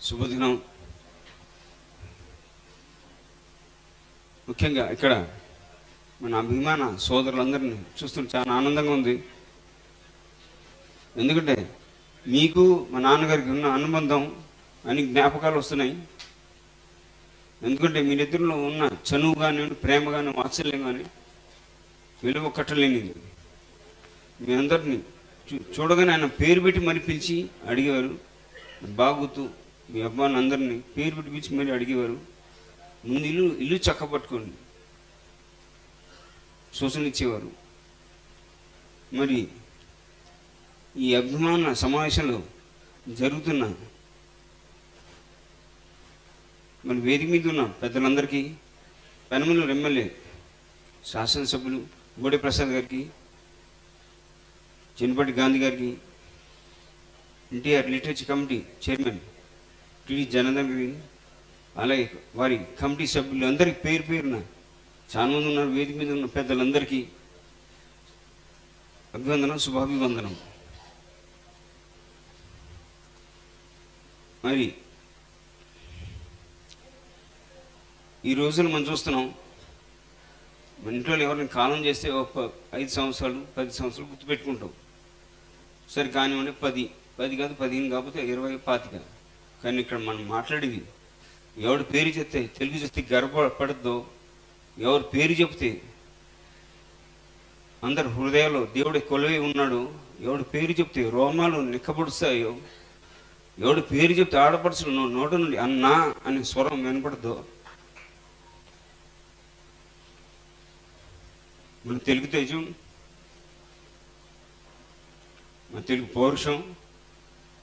శుభదినం. ముఖ్యంగా ఇక్కడ మన అభిమాన సోదరులందరినీ చూస్తుంటే చాలా ఆనందంగా ఉంది. ఎందుకంటే మీకు మా నాన్నగారికి ఉన్న అనుబంధం అని జ్ఞాపకాలు వస్తున్నాయి. ఎందుకంటే మీరిద్దరిలో ఉన్న చనువు కానీ, ప్రేమ కానీ, వాత్సల్యం కానీ విలువ కట్టలేనిది. మీ అందరినీ చూడగానే ఆయన పేరు పెట్టి మరి పిలిచి అడిగేవారు. బాగుతూ మీ అబ్బాయిని అందరినీ పేరు పెట్టి పిలిచి మరి అడిగేవారు. ముందు ఇల్లు చక్కపట్టుకోండి సూచన ఇచ్చేవారు. మరి ఈ అభిమాన సమావేశంలో జరుగుతున్న మన వేదిక మీద ఉన్న పెద్దలందరికీ, పెనమలూరు ఎమ్మెల్యే శాసనసభ్యులు గోడే ప్రసాద్ గారికి, చిన్నపాటి గాంధీ గారికి, NTR literature committee chairman టిడి Janardhan గారికి, అలాగే వారి కమిటీ సభ్యులు అందరికీ పేరు పేరున చాలా మంది ఉన్నారు. వేదిక మీద ఉన్న పెద్దలందరికీ అభివందనం, శుభాభివందనం. మరి ఈ రోజున మనం చూస్తున్నాం, మన ఇంట్లో ఎవరిని కాలం చేస్తే ఒక 5 సంవత్సరాలు 10 సంవత్సరాలు గుర్తుపెట్టుకుంటాం. సరే కానివ్వండి, 10 కాదు, 15 కాకపోతే 20, 25. కానీ ఇక్కడ మనం మాట్లాడేది ఎవడు పేరు చెప్తే తెలుగు చేస్తే గర్వపడద్దో, ఎవరు పేరు చెప్తే అందరు హృదయాల్లో దేవుడి కొలువై ఉన్నాడు, ఎవడు పేరు చెప్తే రోమాలు నిక్కబడుస్తాయో, ఎవడు పేరు చెప్తే ఆడపడుచులు నోట నుండి అన్నా అనే స్వరం వినపడద్దో, మన తెలుగు తేజం, మన తెలుగు పౌరుషం,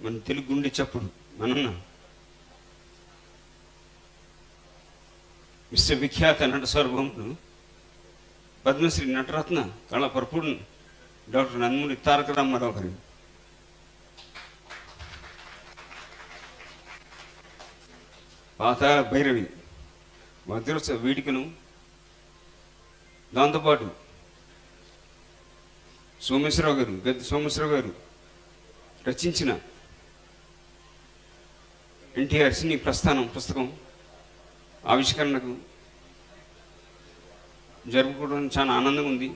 మన తెలుగు గుండె చప్పుడు మనన్న విశ్వవిఖ్యాత నట సార్వభౌముడు పద్మశ్రీ నటరత్న కళాపరపుడు డాక్టర్ నందమూరి తారక రామారావు గారి పాతాళ భైరవి వజ్రోత్సవ వేడుకను, దాంతోపాటు గద్ది సోమేశ్వరరావు గారు రచించిన ఎన్టీఆర్ సినీ ప్రస్థానం పుస్తకం ఆవిష్కరణకు జరుపుకోవడం చాలా ఆనందంగా ఉంది.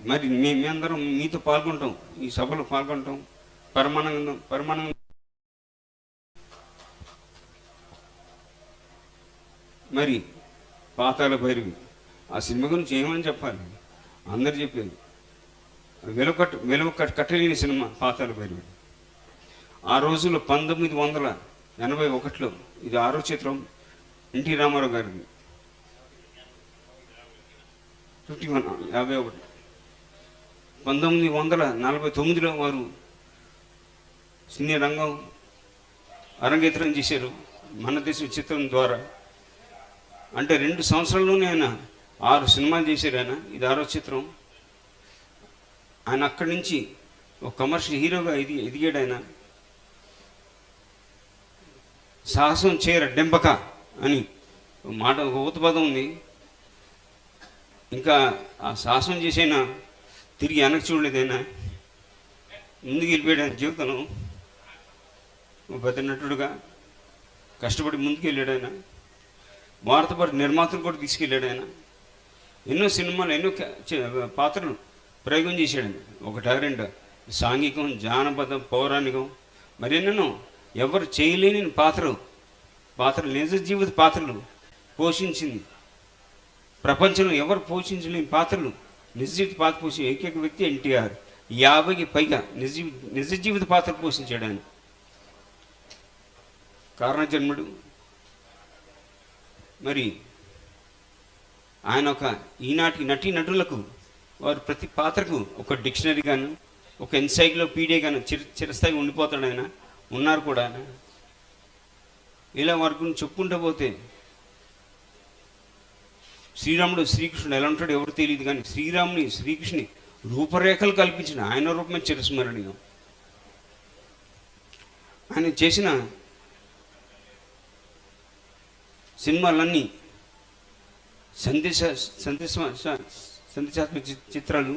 మరి మేమందరం మీతో పాల్గొంటాం, ఈ సభలో పాల్గొంటాం. పరమానందం మరి పాతాళ భైరవి ఆ సినిమా గురించి ఏమని చెప్పాలి, అందరు చెప్పేది వెలువ కట్టలేని సినిమా పాతాళ భైరవి. ఆ రోజుల్లో 1981లో ఇది 6వ చిత్రం ఎన్టీ రామారావు గారికి. 51 1949లో వారు సినీ రంగం అరంగేట్రం చేశారు మన దేశం చిత్రం ద్వారా. అంటే 2 సంవత్సరాల్లోనే ఆయన 6 సినిమాలు చేశారు. ఆయన ఇది 6వ చిత్రం. ఆయన అక్కడి నుంచి ఒక కమర్షియల్ హీరోగా ఎదిగాడు. ఆయన సాహసం చేర డెంపక అని మాట, ఒక ఊతపదం ఉంది. ఇంకా ఆ సాహసం చేసైనా తిరిగి వెనక్కి చూడలేదు. ఆయన ముందుకు వెళ్ళిపోయాడు. ఆయన జీవితంలో పెద్ద నటుడుగా కష్టపడి ముందుకు వెళ్ళాడు. ఆయన వారితో పాటు నిర్మాతలు కూడా తీసుకెళ్ళాడు. ఆయన ఎన్నో సినిమాలు, ఎన్నో పాత్రలు ప్రయోగం చేశాడు. 1, 2 సాంఘికం, జానపదం, పౌరాణికం, మరెన్నెన్నో ఎవరు చేయలేని పాత్రలు నిజ జీవిత పాత్రలు పోషించింది. ప్రపంచంలో ఎవరు పోషించలేని పాత్రలు నిజ జీవిత పాత్ర పోషించే ఏకైక వ్యక్తి ఎన్టీఆర్. 50కి పైగా నిజ జీవిత పాత్ర పోషించాడు ఆయన. కారణజన్ముడు. మరి ఆయన ఈనాటి నటీనటులకు వారు ప్రతి పాత్రకు ఒక డిక్షనరీ గాను, ఒక ఎన్సైక్లోపీడియా గాను చిరస్థాయి ఉండిపోతాడు. ఆయన ఉన్నారు కూడా. ఆయన ఇలా వారి గురించి చెప్పుకుంటూ పోతే శ్రీరాముడు శ్రీకృష్ణుడు ఎలా ఉంటాడో ఎవరు తెలియదు, కానీ శ్రీకృష్ణుని రూపరేఖలు కల్పించిన ఆయన రూపమే చిరస్మరణీయం. ఆయన చేసిన సినిమాలన్నీ సందేశాత్మక చిత్రాలు.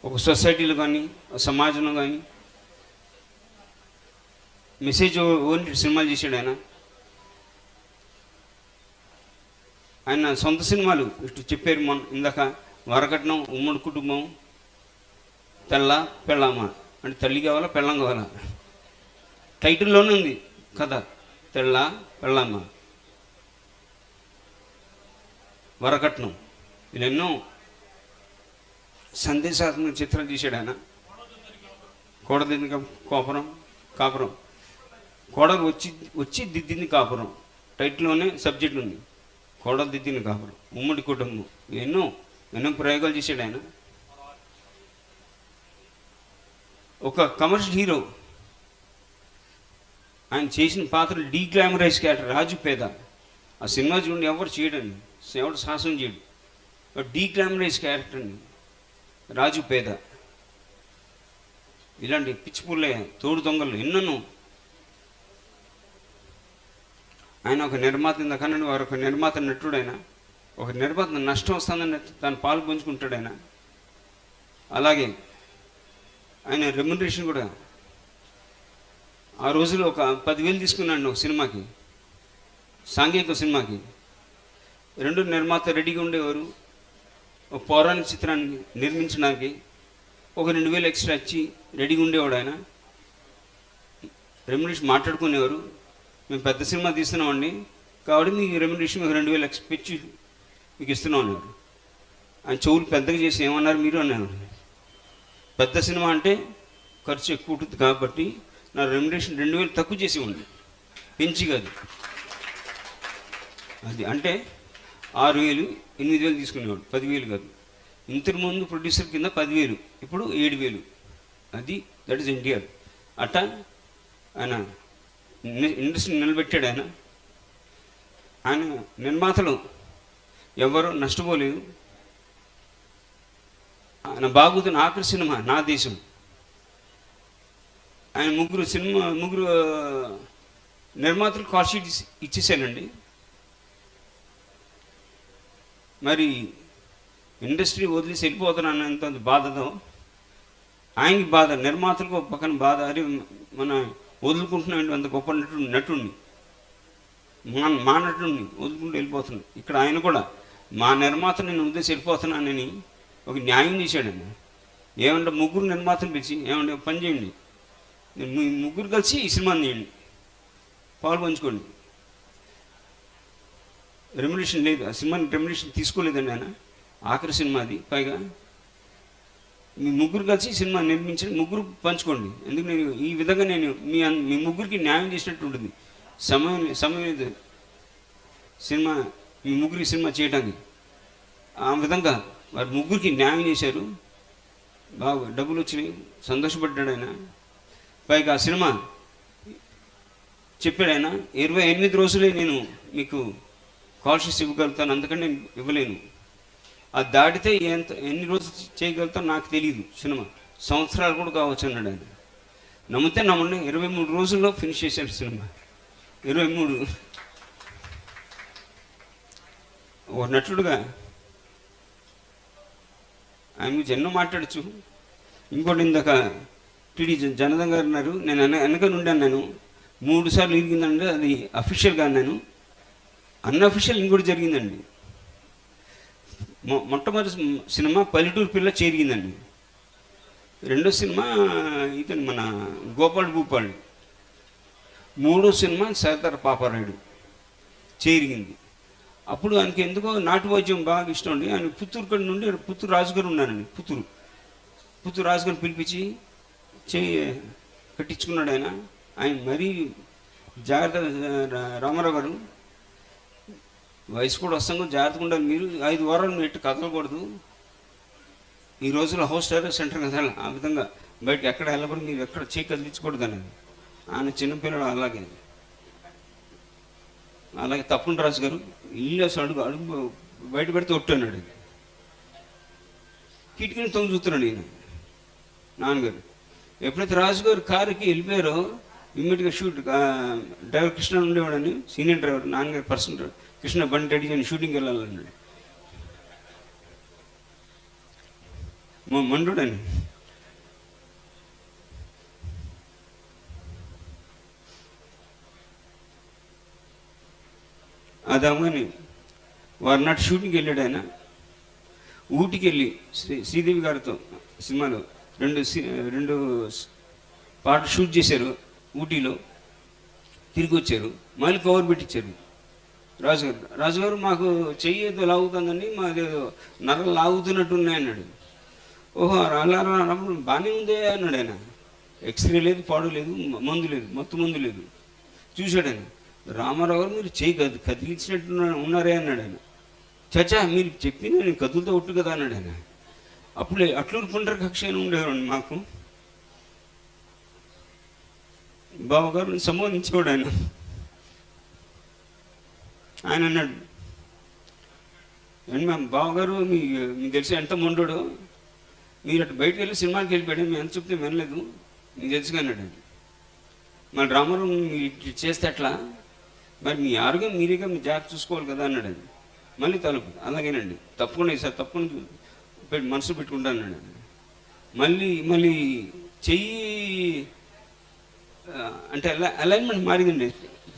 ఒక సొసైటీలో కానీ, సమాజంలో కానీ మెసేజ్ ఓరియంటెడ్ సినిమాలు చేశాడు ఆయన. ఆయన సొంత సినిమాలు ఇటు చెప్పారు మొన్న ఇందాక, వరకట్నం, ఉమ్మడి కుటుంబం, తెల్ల పెళ్ళామా అంటే తల్లి కావాలా పెళ్ళం కావాలా, టైటిల్లోనే ఉంది కథ, తెల్ల పెళ్ళామా, వరకట్నం, ఇలా ఎన్నో సందేశాత్మక చిత్రాలు తీశాడు ఆయన. కోడదిద్ది కాపురం, కోడలు వచ్చి దిద్దింది కాపురం, టైటిల్లోనే సబ్జెక్ట్ ఉంది, కోడలు దిద్దింది కాపురం, ఉమ్మడి కుటుంబం, ఎన్నో ప్రయోగాలు చేశాడు ఆయన. ఒక కమర్షియల్ హీరో, ఆయన చేసిన పాత్రలు డీగ్లామరైజ్ క్యారెక్టర్. రాజు పేద, ఆ సినిమా చూడండి, ఎవరు చేయడండి, ఎవరు సాహసం చేయడు, డీగ్లామరైజ్ క్యారెక్టర్ అండి రాజు పేద. ఇలాంటి పిచ్చిపుల్లే, తోడు దొంగలు ఎన్నో. ఆయన ఒక నిర్మాత, ఇందాకనండి వారు ఒక నిర్మాత నటుడు. ఆయన ఒక నిర్మాత నష్టం వస్తుందని తను పాలు పంచుకుంటాడు ఆయన. అలాగే ఆయన రెమ్యునరేషన్ కూడా ఆ రోజులో ఒక 10,000 తీసుకున్నాడు ఒక సినిమాకి, సాంఘిక సినిమాకి. 2 నిర్మాత రెడీగా ఉండేవారు. ఒక పౌరాణిక చిత్రాన్ని నిర్మించడానికి ఒక 2,000 ఎక్స్ట్రా ఇచ్చి రెడీగా ఉండేవాడు ఆయన. రెమ్యునరేషన్ మాట్లాడుకునేవారు, మేము పెద్ద సినిమా తీస్తున్నామండి కాబట్టి మీకు రెమ్యునరేషన్ మీకు 2,000 ఎక్స్ట్రా పెంచి మీకు ఇస్తున్నాం అనేవారు. ఆయన చెవులు పెద్దగా చేసి ఏమన్నారు మీరు అన్నారు, పెద్ద సినిమా అంటే ఖర్చు ఎక్కువ ఉంటుంది కాబట్టి నా రెమ్యునరేషన్ 2,000 తక్కువ చేసి ఉంది, పెంచి కాదు. అది అంటే 6,000, 8,000 తీసుకునేవాడు, 10,000 కాదు. ఇంతకుముందు ప్రొడ్యూసర్ కింద 10,000, ఇప్పుడు 7,000. అది దట్ ఈస్ ఎన్టీఆర్. అట్ట ఆయన ఇండస్ట్రీని నిలబెట్టాడు ఆయన. ఆయన నిర్మాతలు ఎవరు నష్టపోలేదు. ఆయన బాగుతున్న ఆఖరి సినిమా నా దేశం. ఆయన ముగ్గురు నిర్మాతలు కాల్ షీట్ ఇచ్చేసానండి. మరి ఇండస్ట్రీ వదిలేసి వెళ్ళిపోతున్నానంత బాధతో ఆయనకి బాధ, నిర్మాతలకు ఒక పక్కన బాధ. అరే మన వదులుకుంటున్నాడు అంత గొప్ప నటుడిని, మా నటుడిని వదులుకుంటూ వెళ్ళిపోతున్నాడు. ఇక్కడ ఆయన కూడా మా నిర్మాత నేను వదిలేసి వెళ్ళిపోతున్నానని ఒక న్యాయం చేశాడండి. ఏమంటే ముగ్గురు నిర్మాతలు పిలిచి, ఏమంటే పని చేయండి, మీ ముగ్గురు కలిసి ఈ సినిమాని చేయండి, పాలు పంచుకోండి. రెమ్యునరేషన్ లేదు, ఆ సినిమాని రెమ్యునరేషన్ తీసుకోలేదండి ఆయన. ఆఖరి సినిమా అది. పైగా మీ ముగ్గురు కలిసి సినిమా నిర్మించండి, ముగ్గురు పంచుకోండి. ఎందుకు నేను ఈ విధంగా నేను మీ ముగ్గురికి న్యాయం చేసినట్టు ఉంటుంది. సమయం లేదు సినిమా, మీ ముగ్గురికి సినిమా చేయడానికి. ఆ విధంగా వారి ముగ్గురికి న్యాయం చేశారు. బాగా డబ్బులు వచ్చినాయి, సంతోషపడ్డాడు ఆయన. పైగా ఆ సినిమా చెప్పాడు ఆయన, 28 రోజులే నేను మీకు కాల్ షీట్స్ ఇవ్వగలుగుతాను, అందుకని నేను ఇవ్వలేను. అది దాటితే ఎన్ని రోజులు చేయగలుగుతాను నాకు తెలియదు, సినిమా సంవత్సరాలు కూడా కావచ్చు అన్నాడు ఆయన. నమ్మితే నమ్మండి, 23 రోజుల్లో ఫినిష్ చేశాడు సినిమా. 23. ఒక నటుడుగా ఆయన గురించి ఎన్నో మాట్లాడచ్చు. ఇంకోటి ఇందాక టీడీ జనదం గారు అన్నారు, నేను వెనక నుండి అన్నాను 3 సార్లు ఇరిగిందండి, అది అఫీషియల్గా అన్నాను. అన్అఫీషియల్ ఇంకోటి జరిగిందండి. మొట్టమొదటి సినిమా పల్లెటూరు పిల్ల చేరిగిందండి. రెండో సినిమా ఇతను మన గోపాల్ భూపాల్. మూడో సినిమా సర్దార్ పాపారాయుడు చేరిగింది. అప్పుడు ఆయనకి ఎందుకో నాటు వైద్యం బాగా ఇష్టం అండి. ఆయన పుత్తూరు నుండి పుత్తూరు రాజుగారు ఉన్నానండి, పుత్తూరు రాజుగారు పిలిపించి కట్టించుకున్నాడు ఆయన. ఆయన మరీ జాగ్రత్త, రామారావు గారు వయసు కూడా వస్తాం, జాగ్రత్తగా ఉండాలి, మీరు 5 వారాలు ఎట్టు కదలకూడదు, ఈ రోజుల్లో హౌస్ టైలర్ సెంటర్ కదా, ఆ విధంగా బయటకు ఎక్కడ వెళ్ళకూడదు, మీరు ఎక్కడ చేయి కదిలించకూడదు అని. ఆయన చిన్నపిల్లడు అలాగే తప్పుండి రాజు గారు ఇల్లు అడుగు బయట పెడితే ఒట్టన్నాడు. కిటికీని తొంగి చూస్తున్నాడు ఈయన నాన్నగారు. ఎప్పుడైతే రాజుగారు కారుకి వెళ్ళిపోయారో ఇమ్మీడియట్గా షూట్, డ్రైవర్ కృష్ణ ఉండేవాడని, సీనియర్ డ్రైవర్, నాన్నగారు పర్సనల్ డ్రైవర్ కృష్ణ బండి రెడీ చేయని షూటింగ్కి వెళ్ళాలన్నాడు. మండుడని అది అవ్వని వారి నాటి షూటింగ్కి వెళ్ళాడు ఆయన. ఊటీకి వెళ్ళి శ్రీదేవి గారితో సినిమాలో రెండు పాటలు షూట్ చేశారు ఊటీలో. తిరిగి వచ్చారు, మళ్ళీ కవర్ పెట్టించారు రాజుగారు మాకు చెయ్యి ఏదో లాగుతుందండి, మాది నరలు లాగుతున్నట్టు ఉన్నాయన్నాడు. ఓహో అలా బాగానే ఉందే అన్నాడు ఆయన. ఎక్స్రే లేదు, పాడు లేదు, మందు లేదు, మందు లేదు. చూశాడు ఆయన. రామారావు గారు మీరు చెయ్యి కదిలించినట్టు ఉన్నారే అన్నాడు ఆయన. చచ్చా మీరు చెప్పింది నేను కదులుతో ఒట్టు కదా అన్నాడు ఆయన. అప్పుడు అట్లూరు పుండ్ర కక్ష అని ఉండేవారండి మాకు. బావగారు సంబోధించేవాడు ఆయన. ఆయన అన్నాడు, అండి మా బావగారు మీకు తెలిసి ఎంత మొండోడు, మీరు అటు బయటకు వెళ్ళి సినిమాకి వెళ్ళిపోయాడు, మేము ఎంత చెప్తే వినలేదు, మీకు తెలుసుగా అన్నాడు. మరి రామారావు మీరు చేస్తే అట్లా, మరి మీ ఆరోగ్యం మీరేగా మీ జాగ్రత్త చూసుకోవాలి కదా అన్నాడు. మళ్ళీ తలుపు అలాగేనండి, తప్పకుండా సార్ తప్పకుండా మనసు పెట్టుకుంటాను. మళ్ళీ చెయ్యి అంటే అలైన్మెంట్ మారిందండి.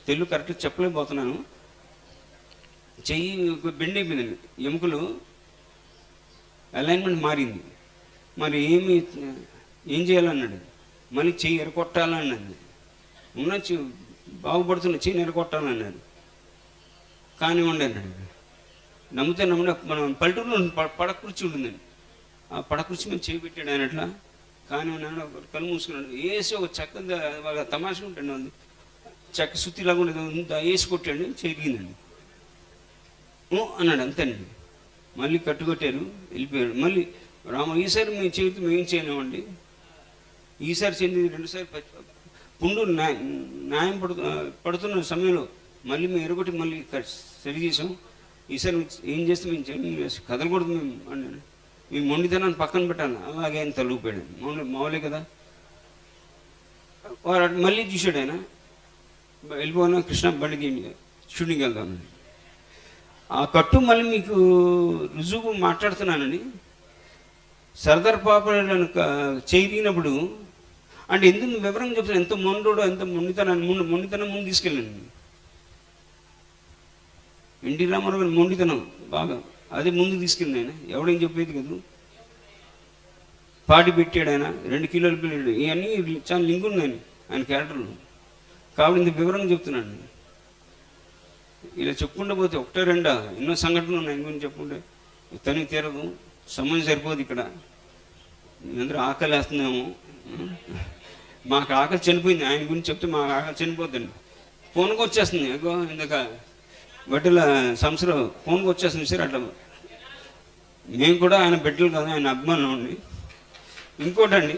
తెలుగు కరెక్ట్గా చెప్పలేకపోతున్నాను. చెయ్యి బెండ్ అయిపోయిందండి, ఎముకలు అలైన్మెంట్ మారింది. మరి ఏం చేయాలన్నాడు. మళ్ళీ చెయ్యి ఎరగొట్టాలన్నాడు. ఉన్న బాగుపడుతున్న చెయ్యి ఎరగొట్టాలన్నాడు. కానివ్వండి అన్నాడు. నమ్మితే మనం పల్లెటూరులో పడకుర్చి ఉంటుందండి, ఆ పడకుర్చి మీద చేయి పెట్టాడు ఆయన. అట్లా కానివ్వండి కళ్ళు మూసుకున్నాడు. వేసి ఒక చెక్క వాళ్ళ తమాషగా ఉంటాడు, చెక్క సుత్తిలాగా ఉండేది వేసి కొట్టాడు, చెరిగిందండి. అన్నాడు అంతేనండి. మళ్ళీ కట్టుకొట్టారు, వెళ్ళిపోయాడు. మళ్ళీ ఈసారి మేము చేతి మేము చేయలేమండి, ఈసారి చెంది రెండుసారి పుండు న్యాయం పడుతున్న సమయంలో మళ్ళీ మేము ఎరగొట్టి మళ్ళీ సరి చేసాం. ఈసారి ఏం చేస్తే మేము చేయాలి, కదలకూడదు మేము అన్నాడు. మీ మొండితనాన్ని పక్కన పెట్టాను. అలాగే ఆయన తలుగుపోయాడు. మామూలే కదా. వాడు మళ్ళీ చూశాడు ఆయన. వెళ్ళిపోయినా కృష్ణ బండికి షూటింగ్కి వెళ్తానండి. ఆ కట్టు మళ్ళీ మీకు రుజువు మాట్లాడుతున్నానండి. సర్దార్ పాపను చేయనప్పుడు అంటే ఎందుకు వివరంగా చెప్తాను, ఎంత మొండోడో ఎంత మొండితనం ముందు తీసుకెళ్ళండి. ఎన్టీ రామారావు గారి మొండితనం బాగా అదే ముందు తీసుకెళ్ళింది ఆయన. ఎవడేం చెప్పేది కదా. పాటి పెట్టాడు ఆయన, 2 కిలోలు పిల్లాడు. ఇవన్నీ చాలా లింక్ ఉన్నాయి ఆయన క్యారెక్టర్లు. కాబట్టి ఇంత వివరంగా చెప్తున్నాను. ఇలా చెప్పుకుంటూ పోతే ఒకటో రెండా ఎన్నో సంఘటనలు ఉన్నాయి. ఆయన గురించి చెప్పుకుంటే తనకి తీరదు, సమయం సరిపోదు. ఇక్కడ అందరూ ఆకలి వేస్తుందేమో. మాకు ఆకలి చనిపోయింది, ఆయన గురించి చెప్తే మాకు ఆకలి చనిపోతుంది. ఫోన్కి వచ్చేస్తుంది. ఇందాక బట్టల సంవత్సరం ఫోన్కి వచ్చేస్తుంది సార్. అట్లా మేము కూడా ఆయన బిడ్డలు కాదు, ఆయన అభిమానులు అండి. ఇంకోటండి,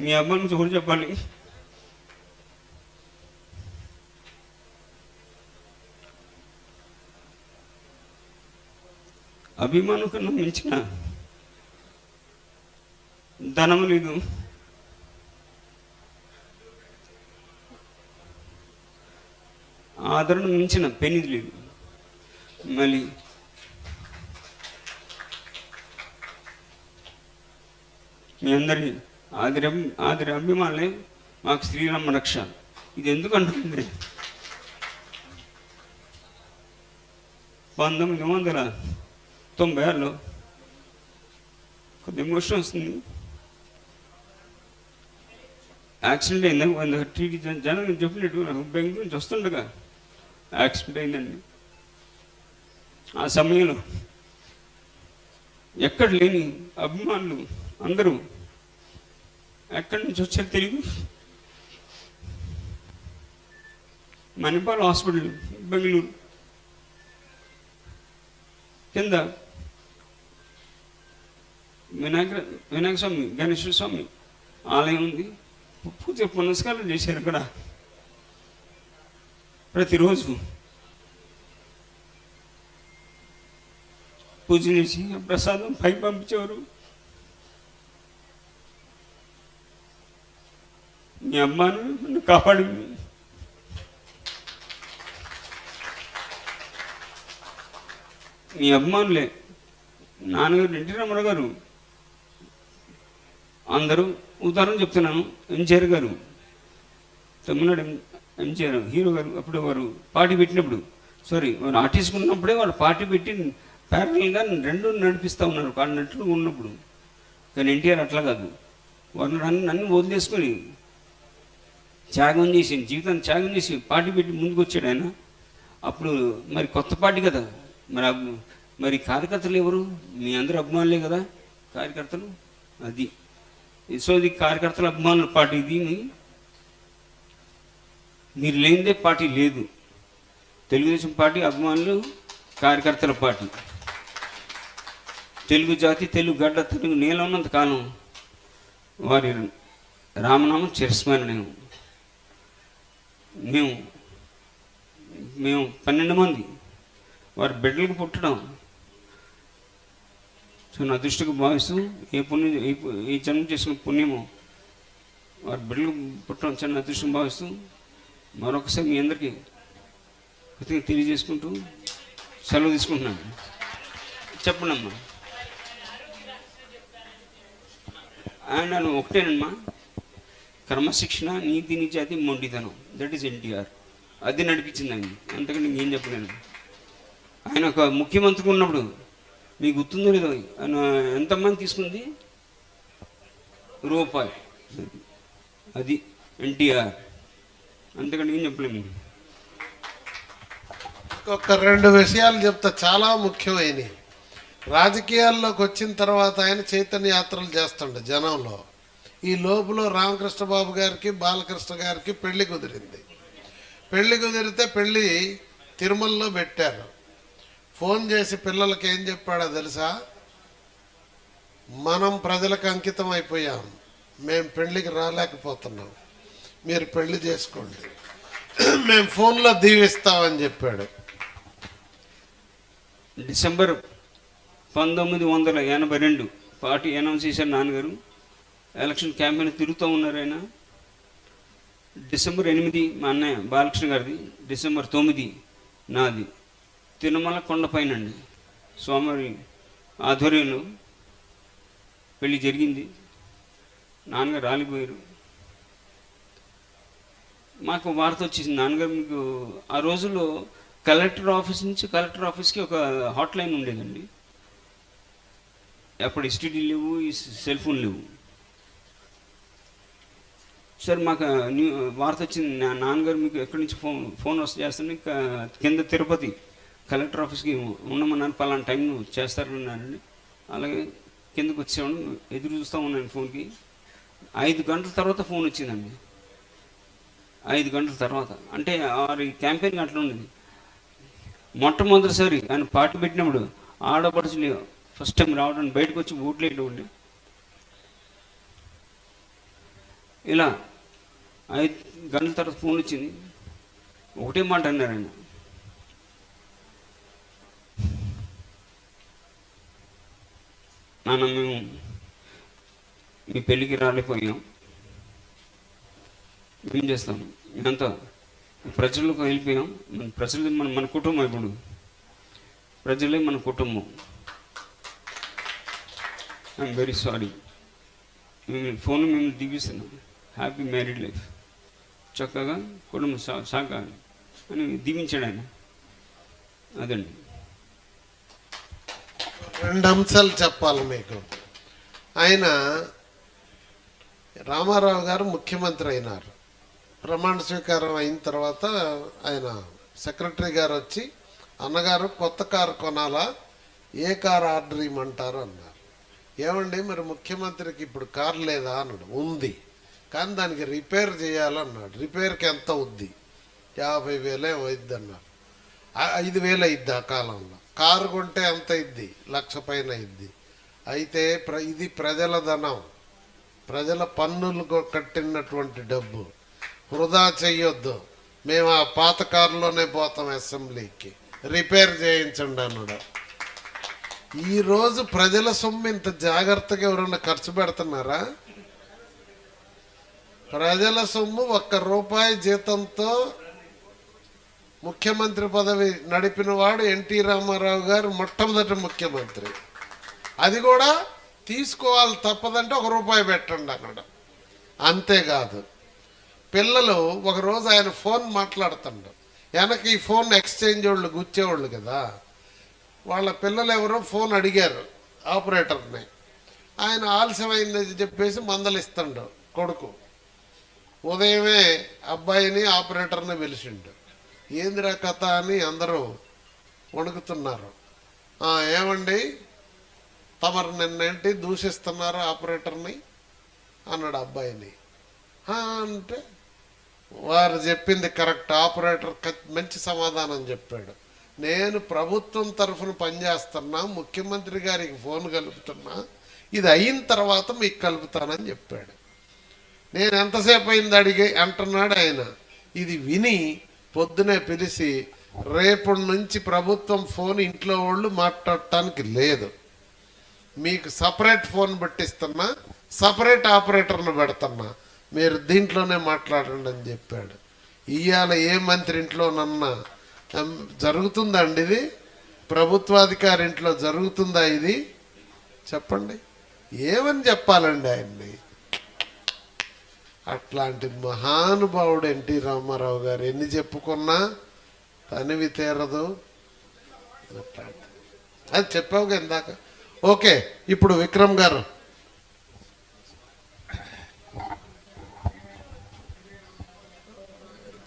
మీ అభిమానం గురించి కూడా చెప్పాలి. అభిమానం కన్నా మించిన ధనం లేదు, ఆదరణ మించిన పెనిది లేదు. మళ్ళీ మీ అందరి ఆదిరి అభిమానులే మాకు శ్రీరామ రక్ష. ఇది ఎందుకు అంటుంది, 1996లో కొద్ది ఎమోషన్ వస్తుంది. యాక్సిడెంట్ అయిందా, టీవీ జనం చెప్పినట్టు నాకు బెంగళూరు నుంచి వస్తుండగా యాక్సిడెంట్ అయిందండి. ఆ సమయంలో ఎక్కడ లేని అభిమానులు అందరూ ఎక్కడి నుంచి వచ్చారు తెలియదు. మణిపాల్ హాస్పిటల్ బెంగళూరు కింద వినాయక స్వామి, గణేశ్వర స్వామి ఆలయం ఉంది. పూజ పునస్కారం చేశారు అక్కడ. ప్రతిరోజు పూజ చేసి ప్రసాదం పైకి పంపించేవారు. మీ అమ్మాను నన్ను కాపాడింది. మీ అభిమానులే. నాన్నగారు ఎన్టీ రామారావు గారు అందరూ ఉదాహరణ చెప్తున్నాను. ఎంజీఆర్ గారు, తమిళనాడు ఎంజీఆర్ హీరో గారు, అప్పుడు వారు పార్టీ పెట్టినప్పుడు సారీ ఆర్టిస్ట్ ఉన్నప్పుడే వాళ్ళు పార్టీ పెట్టి ప్యారల్గా రెండు నడిపిస్తూ ఉన్నారు అన్నట్లు ఉన్నప్పుడు. కానీ ఎన్టీఆర్ అట్లా కాదు, వాళ్ళు నన్ను వదిలేసుకొని త్యాగం చేసి జీవితాన్ని త్యాగం చేసి పార్టీ పెట్టి ముందుకు వచ్చాడు ఆయన. అప్పుడు మరి కొత్త పార్టీ కదా, మరి కార్యకర్తలు ఎవరు? మీ అందరూ అభిమానులే కదా కార్యకర్తలు. అది సో ఇది కార్యకర్తల అభిమానుల పార్టీ. ఇది మీరు లేనిదే పార్టీ లేదు. తెలుగుదేశం పార్టీ అభిమానులు కార్యకర్తల పార్టీ. తెలుగు జాతి, తెలుగు గడ్డ, తెలుగు నేల ఉన్నంత కాలం వారి రామనామం చిరస్మరణీయం. మేము 12 మంది వారి బిడ్డలకు పుట్టడం చాలా అదృష్టంగా భావిస్తూ ఈ జన్మ చేసిన పుణ్యము వారి బిడ్డలకు పుట్టడం చాలా అదృష్టంగా భావిస్తూ మరొకసారి మీ అందరికీ కృతజ్ఞత తెలియజేసుకుంటూ సెలవు తీసుకుంటున్నాను. చెప్పండి అమ్మా. నన్ను ఒకటేనమ్మా, క్రమశిక్షణ, నీతి నిజాతి, మొండితనం, దట్ ఈస్ ఎన్టీఆర్. అది నడిపించింది ఆయన. అంతకంటే ఇంకేం చెప్పలేను. ఆయన ఒక ముఖ్యమంత్రి ఉన్నప్పుడు మీకు గుర్తుందో లేదో, ఆయన ఎంతమంది తీసుకుంది? రూపాయి. అది ఎన్టీఆర్. అంతకంటే ఏం చెప్పలేము. ఒక 2 విషయాలు చెప్తా, చాలా ముఖ్యమైనవి. రాజకీయాల్లోకి వచ్చిన తర్వాత ఆయన చైతన్య యాత్రలు చేస్తుండే జనంలో. ఈ లోపల రామకృష్ణ బాబు గారికి, బాలకృష్ణ గారికి పెళ్లి కుదిరింది. పెళ్లి కుదిరితే పెళ్లి తిరుమలలో పెట్టారు. ఫోన్ చేసి పిల్లలకి ఏం చెప్పాడో తెలుసా? మనం ప్రజలకు అంకితం అయిపోయాం, మేము పెళ్లికి రాలేకపోతున్నాం, మీరు పెళ్లి చేసుకోండి, మేము ఫోన్లో దీవిస్తామని చెప్పాడు. డిసెంబర్ 1982 పార్టీ అనౌన్స్ చేశారు నాన్నగారు. ఎలక్షన్ క్యాంపెయిన్ తిరుగుతూ ఉన్నారు ఆయన. డిసెంబర్ 8 మా అన్నయ్య బాలకృష్ణ గారిది, డిసెంబర్ 9 నాది. తిరుమల కొండపైనండి స్వామివారి ఆధ్వర్యంలో పెళ్ళి జరిగింది. నాన్నగారు రాలిపోయారు. మాకు వార్త వచ్చేసింది, నాన్నగారు మీకు ఆ రోజుల్లో కలెక్టర్ ఆఫీస్ నుంచి కలెక్టర్ ఆఫీస్కి ఒక హాట్ లైన్ ఉండేదండి. అప్పుడు ఎస్టీడీ లేవు, ఈ సెల్ ఫోన్ లేవు. సార్ మాకు వార్త వచ్చింది, నాన్నగారు మీకు ఎక్కడి నుంచి ఫోన్ వస్తే చేస్తాను, కింద తిరుపతి కలెక్టర్ ఆఫీస్కి ఉండమన్నాను, పలానా టైం చేస్తారన్నారండి. అలాగే కిందకు వచ్చేవాడు, ఎదురు చూస్తూ ఉన్నాను ఫోన్కి. 5 గంటల తర్వాత ఫోన్ వచ్చిందండి. 5 గంటల తర్వాత అంటే క్యాంపెయిన్ అట్లా ఉండేది. మొట్టమొదటిసారి ఆయన పార్టీ పెట్టినప్పుడు ఆడపడుచులు ఫస్ట్ టైం రావడానికి బయటకు వచ్చి ఓట్లు వేయడం. ఇలా 5 గంటల తర్వాత ఫోన్ వచ్చింది. ఒకటే మాట అన్నారు ఆయన, నాన్న మేము మీ పెళ్ళికి రాలేకపోయాం, ఏం చేస్తాం, మేమంతా ప్రజలకు వెళ్ళిపోయాం, ప్రజలు మన కుటుంబం, ఇప్పుడు ప్రజలే మన కుటుంబం, ఐఎమ్ వెరీ సారీ, ఫోన్ మేము దీవిస్తున్నాం, హ్యాపీ మ్యారీడ్ లైఫ్, చక్కగా కుటుంబం సాగాలి అని దీవించాడు ఆయన. అదండి. 2 అంశాలు చెప్పాలి మీకు. ఆయన రామారావు గారు ముఖ్యమంత్రి అయినారు. ప్రమాణ స్వీకారం అయిన తర్వాత ఆయన సెక్రటరీ గారు వచ్చి, అన్నగారు కొత్త కారు కొనాలా, ఏ కారు ఆర్డర్ ఇవ్వమంటారు అన్నారు. ఏమండి మరి ముఖ్యమంత్రికి ఇప్పుడు కారు లేదా అన్నాడు. ఉంది, కానీ దానికి రిపేర్ చేయాలన్నాడు. రిపేర్కి ఎంత అవుద్ది? 50,000 అవుద్ది అన్నారు. 5,000 అయిద్ది ఆ కాలంలో. కారు కొంటే ఎంత ఇద్ది? 1,00,000 పైన ఇద్ది. అయితే ఇది ప్రజల ధనం, ప్రజల పన్నులు కట్టినటువంటి డబ్బు, వృధా చెయ్యొద్దు, మేము ఆ పాత కారులోనే పోతాం అసెంబ్లీకి, రిపేర్ చేయించండి అన్నాడు. ఈరోజు ప్రజల సొమ్ము ఇంత జాగ్రత్తగా ఎవరన్నా ఖర్చు పెడుతున్నారా? ప్రజల సొమ్ము 1 రూపాయి జీతంతో ముఖ్యమంత్రి పదవి నడిపిన వాడు ఎన్టీ రామారావు గారు మొట్టమొదటి ముఖ్యమంత్రి. అది కూడా తీసుకోవాలి తప్పదంటే 1 రూపాయి పెట్టండి అన్నాడు. అంతేకాదు, పిల్లలు ఒకరోజు ఆయన ఫోన్ మాట్లాడుతుండ్రు, వెనక ఈ ఫోన్ ఎక్స్చేంజ్ వాళ్ళు గుచ్చేవాళ్ళు కదా, వాళ్ళ పిల్లలు ఎవరో ఫోన్ అడిగారు ఆపరేటర్ని. ఆయన ఆలస్యమైందని చెప్పేసి మందలిస్తాడు కొడుకు. ఉదయమే అబ్బాయిని ఆపరేటర్ని పిలిచిండు. ఏందిరా కథ అని అందరూ వణుకుతున్నారు. ఏమండి తమరు నిన్నేంటి దూషిస్తున్నారు ఆపరేటర్ని అన్నాడు అబ్బాయిని. అంటే వారు చెప్పింది కరెక్ట్, ఆపరేటర్ మంచి సమాధానం చెప్పాడు. నేను ప్రభుత్వం తరఫున పనిచేస్తున్నా, ముఖ్యమంత్రి గారికి ఫోన్ కలుపుతున్నా, ఇది అయిన తర్వాత మీకు కలుపుతానని చెప్పాడు. నేను ఎంతసేపు అయింది అంటున్నాడు ఆయన. ఇది విని పొద్దునే పిలిచి, రేపటి నుంచి ప్రభుత్వం ఫోన్ ఇంట్లో వాళ్ళు మాట్లాడటానికి లేదు, మీకు సపరేట్ ఫోన్ పెట్టిస్తున్నా, సపరేట్ ఆపరేటర్ను పెడుతున్నా, మీరు దీంట్లోనే మాట్లాడండి అని చెప్పాడు. ఇవాళ ఏ మంత్రి ఇంట్లోనన్నా జరుగుతుందా అండి ఇది? ప్రభుత్వాధికారి ఇంట్లో జరుగుతుందా ఇది? చెప్పండి. ఏమని చెప్పాలండి ఆయన్ని? అట్లాంటి మహానుభావుడు ఎన్టీ రామారావు గారు ఎన్ని చెప్పుకున్నా తనివి తీరదు. అది చెప్పావుగా ఇందాక. ఓకే, ఇప్పుడు విక్రమ్ గారు.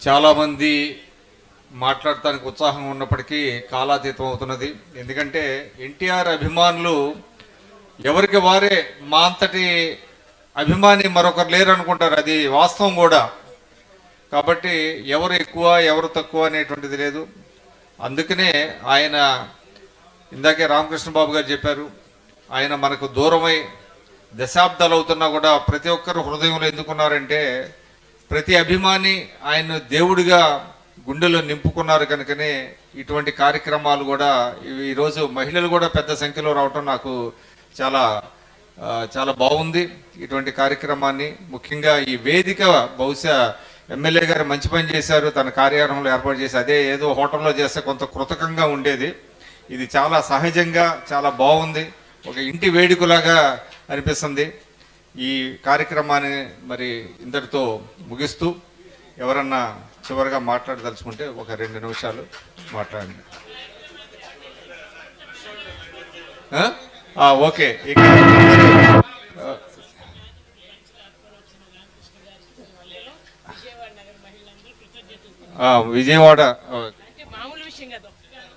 చాలామంది మాట్లాడటానికి ఉత్సాహం ఉన్నప్పటికీ కాలాతీతం అవుతున్నది. ఎందుకంటే ఎన్టీఆర్ అభిమానులు ఎవరికి వారే మా అంతటి అభిమాని మరొకరు లేరు అనుకుంటారు. అది వాస్తవం కూడా. కాబట్టి ఎవరు ఎక్కువ ఎవరు తక్కువ అనేటువంటిది లేదు. అందుకనే ఆయన ఇందాకే రామకృష్ణ బాబు గారు చెప్పారు, ఆయన మనకు దూరమై దశాబ్దాలు అవుతున్నా కూడా ప్రతి ఒక్కరు హృదయంలో ఎందుకున్నారంటే ప్రతి అభిమాని ఆయన దేవుడిగా గుండెలో నింపుకున్నారు. కనుకనే ఇటువంటి కార్యక్రమాలు కూడా ఈరోజు మహిళలు కూడా పెద్ద సంఖ్యలో రావటం నాకు చాలా చాలా బాగుంది. ఇటువంటి కార్యక్రమాన్ని ముఖ్యంగా ఈ వేదిక బహుశా ఎమ్మెల్యే గారు మంచి పని చేశారు, తన కార్యాలయంలో ఏర్పాటు చేసి, అదే ఏదో హోటల్లో చేస్తే కొంత కృతకంగా ఉండేది. ఇది చాలా సహజంగా చాలా బాగుంది, ఒక ఇంటి వేడుకలాగా అనిపిస్తుంది. ఈ కార్యక్రమాన్ని మరి ఇంతటితో ముగిస్తూ ఎవరన్నా చివరిగా మాట్లాడదలుచుకుంటే ఒక 2 నిమిషాలు మాట్లాడండి. ఓకే, విజయవాడ